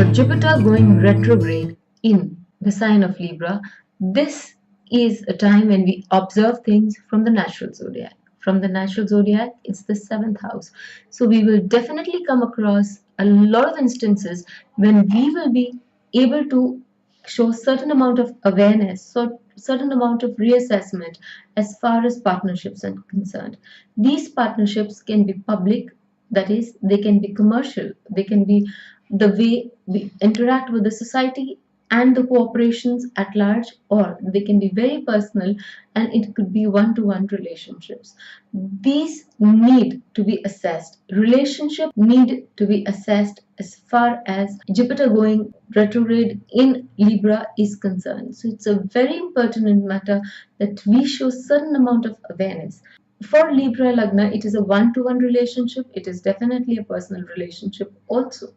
For Jupiter going retrograde in the sign of Libra, this is a time when we observe things from the natural zodiac. From the natural zodiac, it's the seventh house. So we will definitely come across a lot of instances when we will be able to show certain amount of awareness, so certain amount of reassessment as far as partnerships are concerned. These partnerships can be public, that is, they can be commercial, they can be the way we interact with the society and the cooperations at large, or they can be very personal and it could be one-to-one relationships. These need to be assessed. Relationship need to be assessed as far as Jupiter going retrograde in Libra is concerned. So it's a very pertinent matter that we show certain amount of awareness. For Libra Lagna, it is a one-to-one relationship. It is definitely a personal relationship also.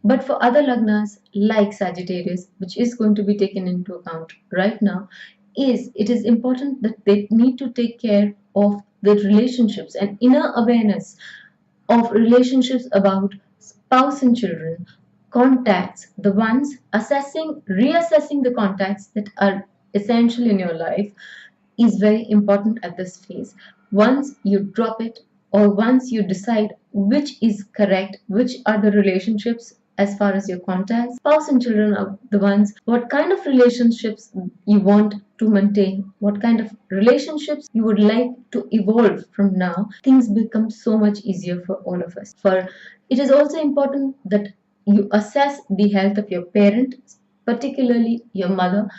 But for other Lagnas like Sagittarius, which is going to be taken into account right now, it is important that they need to take care of the relationships and inner awareness of relationships about spouse and children, contacts, the ones reassessing the contacts that are essential in your life is very important at this phase. Once you drop it, or once you decide which is correct, which are the relationships as far as your contacts, spouse and children are the ones, what kind of relationships you want to maintain, what kind of relationships you would like to evolve from now, things become so much easier for all of us. For it is also important that you assess the health of your parent, particularly your mother,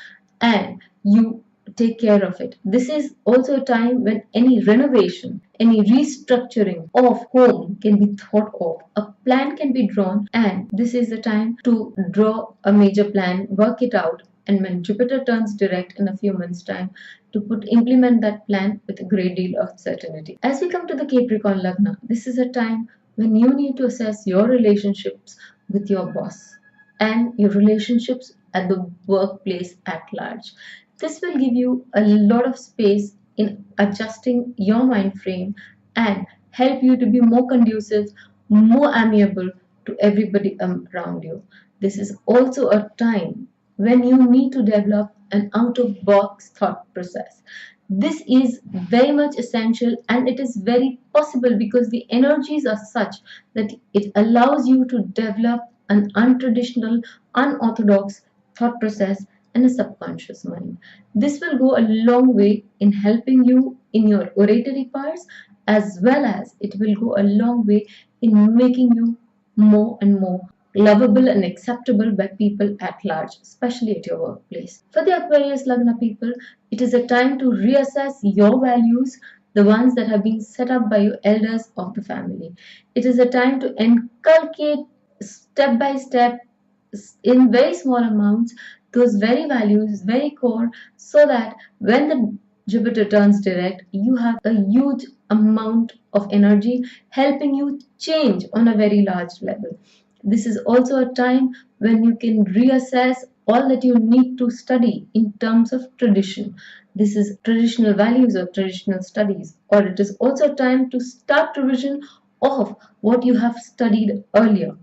and you take care of it. This is also a time when any renovation, any restructuring of home can be thought of. A plan can be drawn, and this is the time to draw a major plan, work it out, and when Jupiter turns direct in a few months' time, to implement that plan with a great deal of certainty. As we come to the Capricorn Lagna, this is a time when you need to assess your relationships with your boss and your relationships at the workplace at large. This will give you a lot of space in adjusting your mind frame and help you to be more conducive, more amiable to everybody around you. This is also a time when you need to develop an out-of-box thought process. This is very much essential and it is very possible because the energies are such that it allows you to develop an untraditional, unorthodox thought process and a subconscious mind. This will go a long way in helping you in your oratory parts, as well as it will go a long way in making you more and more lovable and acceptable by people at large, especially at your workplace. For the Aquarius Lagna people, it is a time to reassess your values, the ones that have been set up by your elders of the family. It is a time to inculcate step by step in very small amounts those very values, very core, so that when the Jupiter turns direct, you have a huge amount of energy helping you change on a very large level. This is also a time when you can reassess all that you need to study in terms of tradition. This is traditional values or traditional studies, or it is also a time to start revision of what you have studied earlier.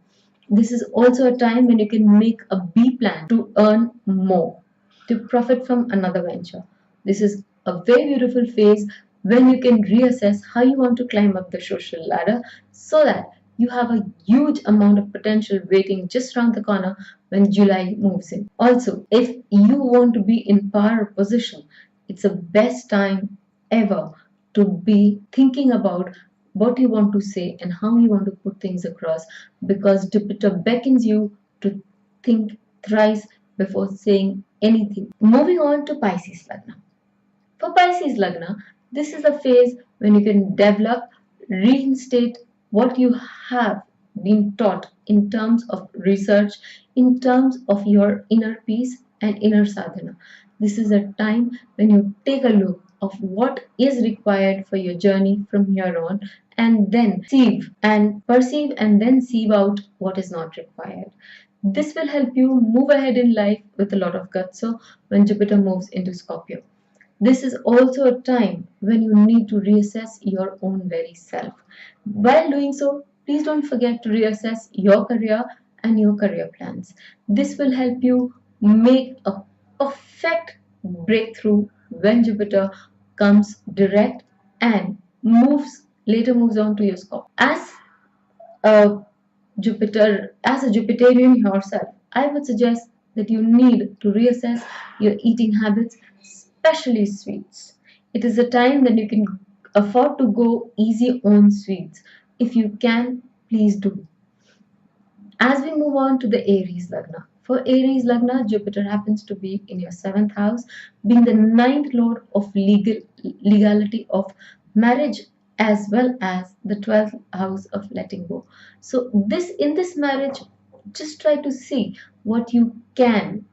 This is also a time when you can make a B plan to earn more, to profit from another venture. This is a very beautiful phase when you can reassess how you want to climb up the social ladder so that you have a huge amount of potential waiting just around the corner when July moves in. Also, if you want to be in power or position, it's the best time ever to be thinking about what you want to say and how you want to put things across, because Jupiter beckons you to think thrice before saying anything. Moving on to Pisces Lagna. For Pisces Lagna, this is a phase when you can develop, reinstate what you have been taught in terms of research, in terms of your inner peace and inner sadhana. This is a time when you take a look of what is required for your journey from here on, and then perceive and then sieve out what is not required. This will help you move ahead in life with a lot of guts when Jupiter moves into Scorpio. This is also a time when you need to reassess your own very self. While doing so, please don't forget to reassess your career and your career plans. This will help you make a perfect breakthrough when Jupiter comes direct and later moves on to your scorpio. A as a Jupiterian yourself, I would suggest that you need to reassess your eating habits, especially sweets. It is a time that you can afford to go easy on sweets. If you can, please do. As we move on to the Aries Lagna. For Aries Lagna, Jupiter happens to be in your 7th house, being the ninth lord of legality of marriage, as well as the 12th house of letting go. So in this marriage, just try to see what you can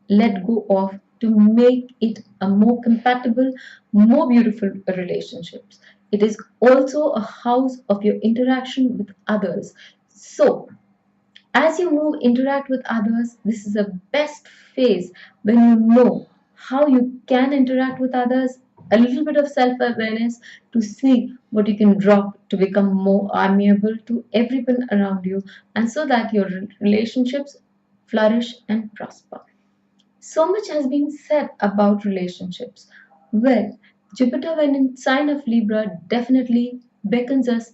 let go of to make it a more compatible, more beautiful relationships. It is also a house of your interaction with others. So as you interact with others, this is the best phase when you know how you can interact with others, a little bit of self-awareness to see what you can drop to become more amiable to everyone around you, and so that your relationships flourish and prosper. So much has been said about relationships. Well, Jupiter, when in sign of Libra, definitely beckons us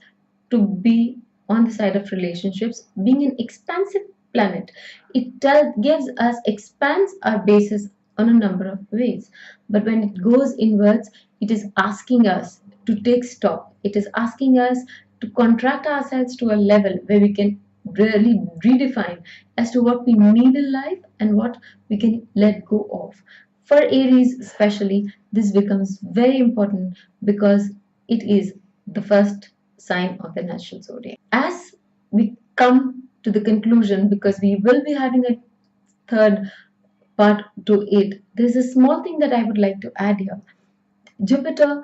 to be on the side of relationships. Being an expansive planet, expands our basis on a number of ways. But when it goes inwards, it is asking us to take stock. It is asking us to contract ourselves to a level where we can really redefine as to what we need in life and what we can let go of. For Aries, especially, this becomes very important because it is the first sign of the natural zodiac. As we come to the conclusion, because we will be having a third part to it, there's a small thing that I would like to add here. Jupiter,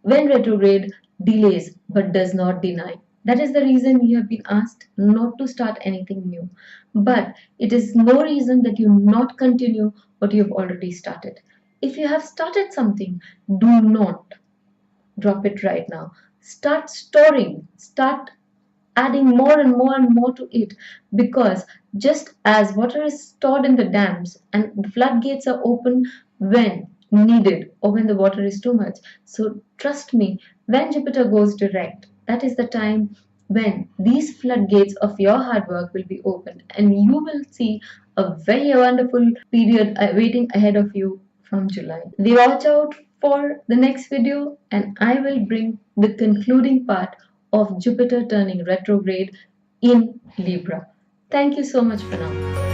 when retrograde, delays but does not deny. That is the reason you have been asked not to start anything new. But it is no reason that you not continue what you have already started. If you have started something, do not drop it right now. Start storing, start adding more and more and more to it, because just as water is stored in the dams and the floodgates are open when needed or when the water is too much, so trust me, when Jupiter goes direct, that is the time when these floodgates of your hard work will be opened, and you will see a very wonderful period waiting ahead of you from July. We watch out for the next video, and I will bring the concluding part of Jupiter turning retrograde in Libra. Thank you so much for now.